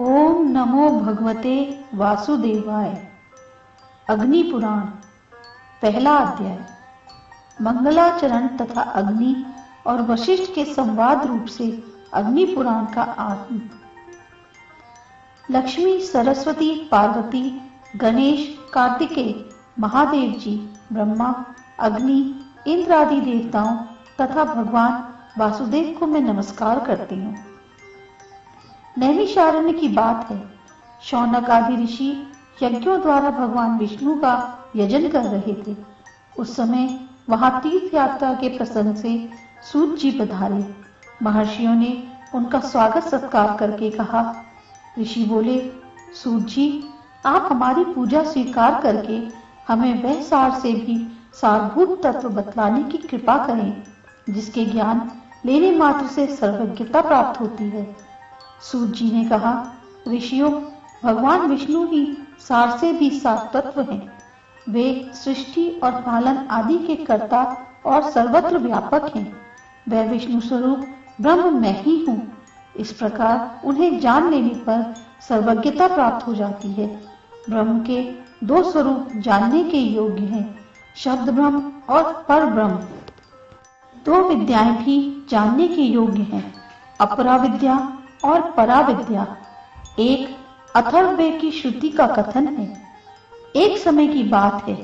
ओम नमो भगवते वासुदेवाय। अग्नि पुराण, पहला अध्याय। मंगलाचरण तथा अग्नि और वशिष्ठ के संवाद रूप से अग्नि पुराण का आरंभ। लक्ष्मी, सरस्वती, पार्वती, गणेश, कार्तिकेय, महादेव जी, ब्रह्मा, अग्नि, इंद्र आदि देवताओं तथा भगवान वासुदेव को मैं नमस्कार करती हूँ। नैमिषारण्य की बात है। शौनक आदि ऋषि यज्ञों द्वारा भगवान विष्णु का यजन कर रहे थे। उस समय वहां तीर्थ यात्रा के प्रसंग से सूत जी पधारे। महर्षियों ने उनका स्वागत सत्कार करके कहा। ऋषि बोले, सूत जी, आप हमारी पूजा स्वीकार करके हमें वह सार से भी सारभूत तत्व बतलाने की कृपा करें जिसके ज्ञान लेने मात्र से सर्वज्ञता प्राप्त होती है। सूत जी ने कहा, ऋषियों, भगवान विष्णु ही सार से भी सार तत्व हैं। वे सृष्टि और पालन आदि के कर्ता और सर्वत्र व्यापक हैं। वह विष्णु स्वरूप ब्रह्म मैं ही हूँ। इस प्रकार उन्हें जान लेने पर सर्वज्ञता प्राप्त हो जाती है। ब्रह्म के दो स्वरूप जानने के योग्य हैं, शब्द ब्रह्म और पर ब्रह्म। दो विद्याएं भी जानने के योग्य हैं, अपरा विद्या और परा विद्या। एक अथर्ववेद की श्रुति का कथन है। एक समय की बात है,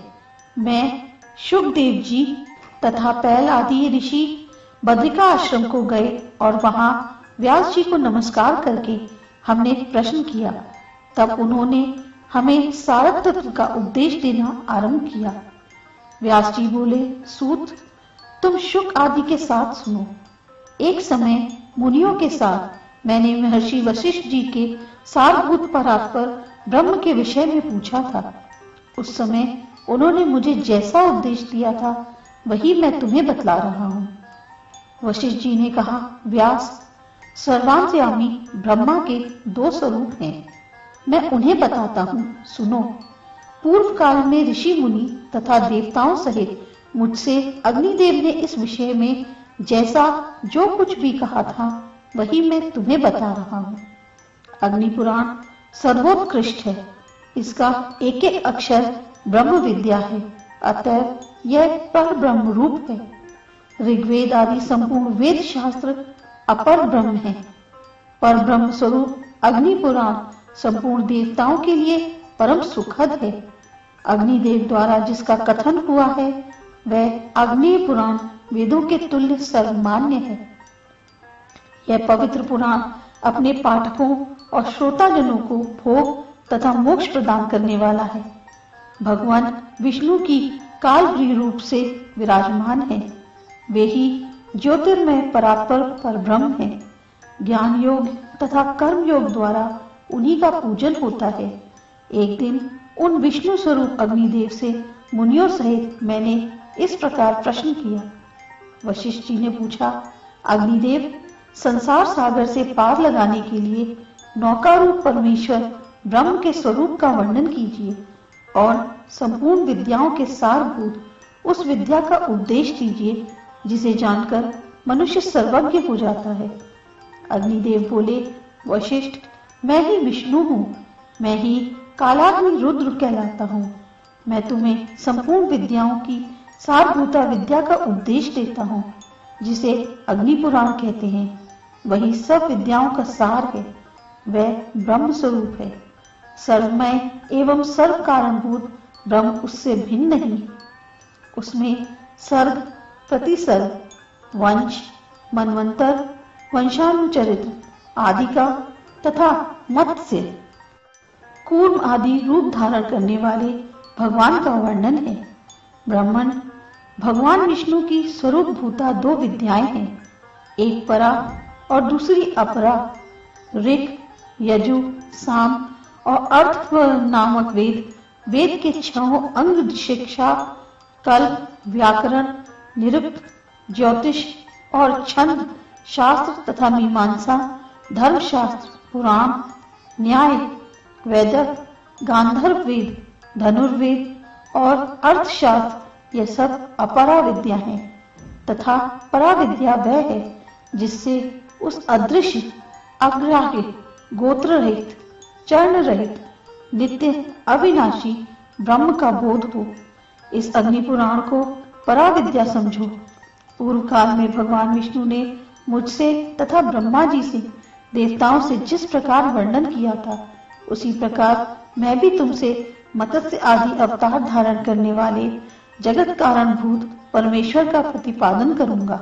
मैं, शुकदेव जी तथा पैल आदि ऋषि बद्रिका आश्रम को गए और वहां व्यास जी को नमस्कार करके हमने प्रश्न किया। तब उन्होंने हमें सारक तत्व का उपदेश देना आरंभ किया। व्यास जी बोले, सूत, तुम शुक आदि के साथ सुनो। एक समय मुनियों के साथ मैंने महर्षि वशिष्ठ जी के सारभूत परात्पर ब्रह्म के विषय में पूछा था। उस समय उन्होंने मुझे जैसा उपदेश दिया था वही मैं तुम्हें बतला रहा हूँ। वशिष्ठ जी ने कहा, व्यास, सर्वांतर्यामी ब्रह्मा के दो स्वरूप हैं। मैं उन्हें बताता हूँ, सुनो। पूर्व काल में ऋषि मुनि तथा देवताओं सहित मुझसे अग्निदेव ने इस विषय में जैसा जो कुछ भी कहा था वही मैं तुम्हें बता रहा हूँ। अग्नि पुराण सर्वोत्कृष्ट है। इसका एक एक अक्षर ब्रह्म विद्या है, अतः यह पर ब्रह्म रूप है। ऋग्वेद आदि संपूर्ण वेद शास्त्र अपर ब्रह्म है। पर ब्रह्म स्वरूप अग्नि पुराण संपूर्ण देवताओं के लिए परम सुखद है। अग्निदेव द्वारा जिसका कथन हुआ है वह अग्नि पुराण वेदों के तुल्य सर्वमान्य है। यह पवित्र पुराण अपने पाठकों और श्रोताजनों को भोग तथा मोक्ष प्रदान करने वाला है। भगवान विष्णु की कालभ्री रूप से विराजमान है। वे ही ज्योतिर्मय परात्पर पर ब्रह्म है। ज्ञान योग तथा कर्म योग द्वारा उन्हीं का पूजन होता है। एक दिन उन विष्णु स्वरूप अग्निदेव से मुनियों सहित मैंने इस प्रकार प्रश्न किया। वशिष्ठ जी ने पूछा, अग्निदेव, संसार सागर से पार लगाने के लिए नौकारूप परमेश्वर ब्रह्म के स्वरूप का वर्णन कीजिए और संपूर्ण विद्याओं के सारभूत उस विद्या का उपदेश दीजिए जिसे जानकर मनुष्य सर्वज्ञ हो जाता है। अग्निदेव बोले, वशिष्ठ, मैं ही विष्णु हूँ। मैं ही कालाग्नि रुद्र कहलाता हूँ। मैं तुम्हें संपूर्ण विद्याओं की सारभूता विद्या का उपदेश देता हूँ जिसे अग्नि पुराण कहते हैं। वही सब विद्याओं का सार है। वह ब्रह्म स्वरूप है। सर्वमय एवं सर्व कारणभूत ब्रह्म उससे भिन्न नहीं। उसमें सर्ग, प्रतिसर्ग, वंश, मनवंतर, वंशानुचरित्र, आदिका तथा मत्स्य, कूर्म आदि रूप धारण करने वाले भगवान का वर्णन है। ब्रह्मन भगवान विष्णु की स्वरूप भूता दो विद्याएं हैं, एक परा और दूसरी अपरा। ऋग, यजु, साम और अर्थ नामक वेद के छहों अंग शिक्षा, कल्प, व्याकरण, निरुक्त, ज्योतिष और छंद शास्त्र तथा मीमांसा, धर्मशास्त्र, पुराण, न्याय, वैदक, गांधर्व वेद, धनुर्वेद और अर्थशास्त्र, यह सब अपरा विद्या है। तथा परा विद्या वह है जिससे उस अदृश्य, अग्राह्य, गोत्र रहित चरण रहित, नित्य अविनाशी ब्रह्म का बोध हो। इस अग्नि पुराण को पराविद्या समझो। पूर्व काल में भगवान विष्णु ने मुझसे तथा ब्रह्मा जी से देवताओं से जिस प्रकार वर्णन किया था, उसी प्रकार मैं भी तुमसे मत्स्य आदि अवतार धारण करने वाले जगत कारण भूत परमेश्वर का प्रतिपादन करूंगा।